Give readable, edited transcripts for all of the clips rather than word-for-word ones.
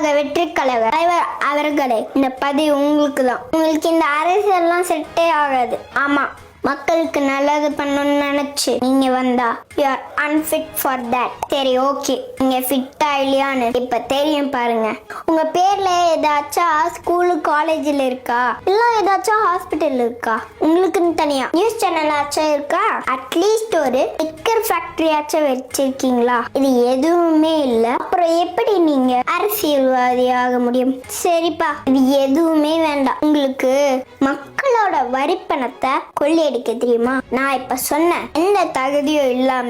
தமிழக வெற்றி தலைவர் அவர்களே, இந்த பதவி உங்களுக்கு தான். உங்களுக்கு இந்த அரசியல்லாம் செட்டே ஆகாது. ஆமா, மக்களுக்கு நல்லது பண்ணணும்னு நினைச்சு நீங்க வந்தா you are unfit for that. சரி, ஓகே, நீங்க ஃபிட்டா இல்லையான்னு இப்ப தெரியும் பாருங்க. உங்க பேர்ல ஏதாச்சும் ஸ்கூலு காலேஜ்ல இருக்கா, இல்ல ஏதாச்சும் ஹாஸ்பிட்டல் இருக்கா, உங்களுக்குன்னு தனியா நியூஸ் சேனல் ஆச்சும் இருக்கா, அட்லீஸ்ட் ஒரு ஸ்டிக்கர் ஃபேக்டரி ஆச்சும் வச்சிருக்கீங்களா? இது எதுவுமே இல்ல. அப்புறம் எப்படி நீங்க அரசியல்வாதி ஆக முடியும்? சரிப்பா, இது எதுவுமே வேண்டாம். உங்களுக்கு மக்களோட வரி பணத்தை கொள்ளையடிக்க தெரியுமா? நான் இப்ப சொன்ன எந்த தகுதியும் இல்லாம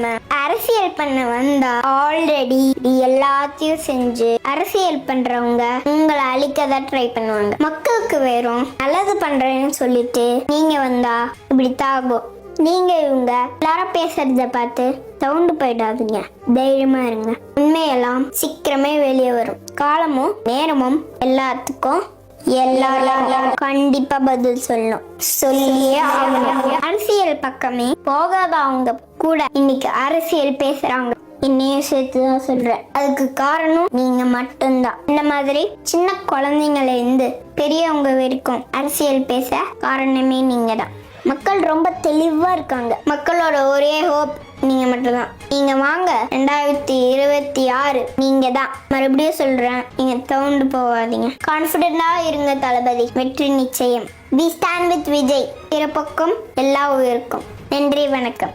அரசியல் பண்ண வந்தா ஆல்ரெடி எல்லாத்தையும் செஞ்சு அரசியல் பண்றவங்க உங்களை அழிக்கதான் ட்ரை பண்ணுவாங்க. மக்களுக்கு வெறும் நல்லது பண்றேன்னு சொல்லிட்டு நீங்க வந்தா இப்படி தாகும். நீங்க இவங்க எல்லாரும் பேசுறத பார்த்து தவுண்டு போயிடாதீங்க. தைரியமா இருங்க. உண்மையெல்லாம் சீக்கிரமே வெளியே வரும். காலமும் நேரமும் எல்லாத்துக்கும் எல்லாரும் கண்டிப்பா பதில் சொல்லணும். சொல்லியே ஆகணும். அரசியல் பக்கமே போகாதவங்க கூட இன்னைக்கு அரசியல் பேசுறாங்க. என்னையும் சேர்த்துதான் சொல்றேன். அதுக்கு காரணம் நீங்க மட்டும்தான். இந்த மாதிரி சின்ன குழந்தைங்கள இருந்து பெரியவங்க வரைக்கும் அரசியல் பேச காரணமே நீங்க தான். மக்கள் ரொம்ப தெளிவா இருக்காங்க. மக்களோட ஒரே ஹோப் நீங்க மட்டும்தான். நீங்க வாங்க, 2026 நீங்க தான். மறுபடியும் சொல்றேன், நீங்க தவுண்டு போகாதீங்க. கான்பிடண்டா இருங்க தளபதி, வெற்றி நிச்சயம். We stand with Vijay. பிறப்பக்கம் எல்லா உயிருக்கும். நன்றி, வணக்கம்.